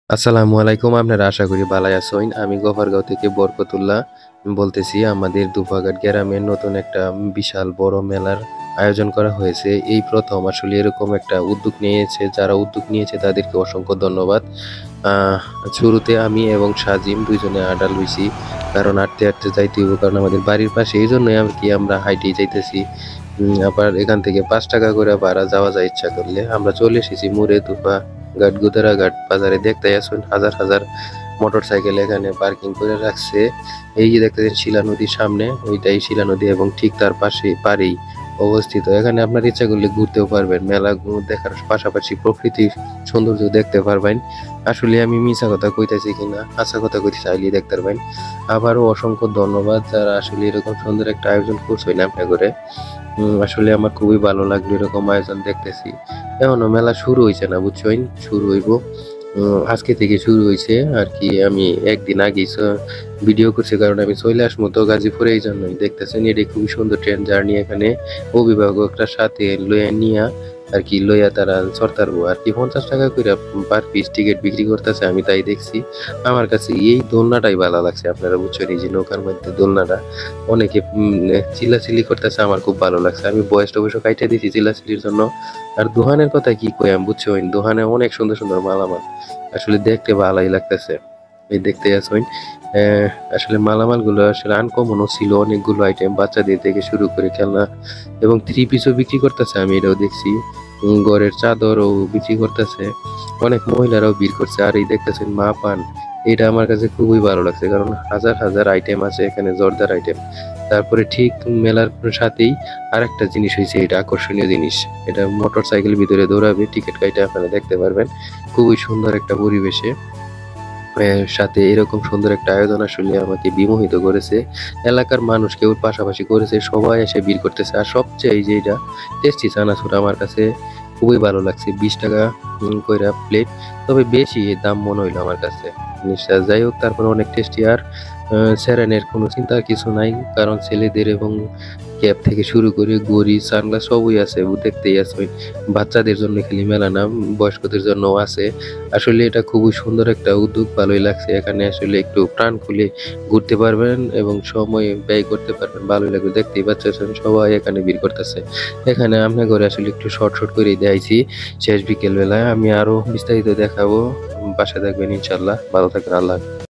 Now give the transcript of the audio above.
আসসালামু আলাইকুম। আপনারা আশা করি ভালাই আছেন। আমি গফরগাঁও থেকে বরকতুল্লাহ বলতেছি। আমাদের দুপাঘাট গ্রামে নতুন একটা বিশাল বড় মেলার আয়োজন করা হয়েছে। এই প্রথম আসলে এরকম একটা উদ্যোগ নিয়েছে। যারা উদ্যোগ নিয়েছে তাদেরকে অসংখ্য ধন্যবাদ। আহ শুরুতে আমি এবং সাজিম দুইজনে আডাল হইছি। কারণ হাঁটতে, হাঁটতে যাইতে হইব। কারণ আমাদের বাড়ির পাশে। এইজন্যই আরকি আমরা হাইটেই যাইতেছি। আবার এখান থেকে ৳৫ করে ভাড়া যাওয়া যায় ইচ্ছা করলে। আমরা চলে এসেছি মুরে দুপা ঘাট গুদারাঘাট বাজারে দেখতেই আছেন হাজার হাজার মোটরসাইকেল এখানে পার্কিং করে রাখছে। এই যে দেখতেছেন শিলা নদীর সামনে ওইটাই শিলা নদী এবং ঠিক তার পারেই অবস্থিত। এখানে আপনার ইচ্ছা করলে ঘুরতেও পারবেন। মেলা দেখার পাশাপাশি প্রকৃতির সৌন্দর্য দেখতে পারবেন। আসলে আমি মিছা কথা কইতাছি কিনা আচ্ছা কথা কইতে চাইলেই দেখতে পারবেন। আবারও অসংখ্য ধন্যবাদ যারা আসলে এরকম সুন্দর একটা আয়োজন করছেন আপনার করে। আসলে আমার খুবই ভালো লাগলো এরকম আয়োজন দেখতেছি। এখনো মেলা শুরু হইছে না বুঝছেন? শুরু হইব। আজকে থেকে শুরু হইছে আরকি। আমি একদিন আগেই ভিডিও করছি কারণ আমি চইলে আসমু তো গাজীপুরে এইজন্যই। দেখতেছেন এটি খুবই সুন্দর ট্রেন জার্নি এখানে অভিভাবকরা সাথে নিয়া আরকি লইয়া তারা চড়তারবো আরকি। ৳৫০ কইরা পার পিস টিকেট বিক্রি করতেছে আমি তাই দেখছি। আমার কাছে এই দোলনাটাই ভালো লাগছে। আপনারা বুঝছেন এই যে নৌকার মধ্যে দোলনাটা অনেকে চিল্লাচিল্লি করতেছে আমার খুব ভালো লাগছে। আমি ভয়েসটা অবশ্য কাইটা দিছি চিল্লাচিল্লির জন্য। আর দোহানের কথা কি কই আমি বুঝছেন? দোহানে অনেক সুন্দর, সুন্দর মালামাল। আসলে দেখতে ভালোই লাগতেছে। এই দেখতেই আছেন। আসলে মালামালগুলো আসলে আনকমনও ছিল। অনেকগুলো আইটেম বাচ্চাদের থেকে শুরু করে খেলনা এবং থ্রি পিসও বিক্রি করতেছে আমি এটাও দেখছি। ঘরের চাদরও বিক্রি করতেছে। অনেক মহিলারাও ভিড় করছে। আর এই দেখতেছেন মা-পান। এটা আমার কাছে খুবই ভালো লাগছে। কারণ হাজার, হাজার আইটেম আছে এখানে জর্দার আইটেম। তারপরে ঠিক মেলার সাথেই আরেকটা জিনিস হইছে এটা আকর্ষণীয় জিনিস। এটা মোটরসাইকেলের ভিতরে দৌড়াবে। টিকেট কাইটা আপনারা দেখতে পারবেন। খুবই সুন্দর একটা পরিবেশে। সাথে এরকম সুন্দর একটা আয়োজন আসলে আমাকে বিমোহিত করেছে। এলাকার মানুষকেও পাশাপাশি করেছে। সবাই এসে ভিড় করতেছে। আর সবচেয়ে এই যে এইটা টেস্টি চানাচুর আমার কাছে খুবই ভালো লাগছে। ৳২০ কইরা প্লেট। তবে বেশি দাম মনে হইলো আমার কাছে জিনিসটা। যাই হোক তারপরে অনেক টেস্টি। আর স্যালাইনের কোনো চিন্তার কিছু নাই। কারণ ছেলেদের এবং ক্যাপ থেকে শুরু করে ঘড়ি, সানগ্লাস সবই আছে। দেখতেই আছেন। বাচ্চাদের জন্য খালি মেলা না, বয়স্কদের জন্যও আছে। আসলে এটা খুবই সুন্দর একটা উদ্যোগ, ভালোই লাগছে। এখানে আসলে একটু প্রাণ খুলে ঘুরতে পারবেন এবং সময় ব্যয় করতে পারবেন। ভালোই লাগবে। দেখতেই পাচ্ছেন সবাই এখানে ভিড় করতেছে। এখানে আপনার ঘরে আসলে একটু শর্ট করেই দেখাইছি শেষ বিকেল বেলায়। আমি আরো বিস্তারিত দেখাবো। বাসায় থাকবেন ইনশাআল্লাহ। ভালো থাকবেন। আল্লাহ হাফেজ।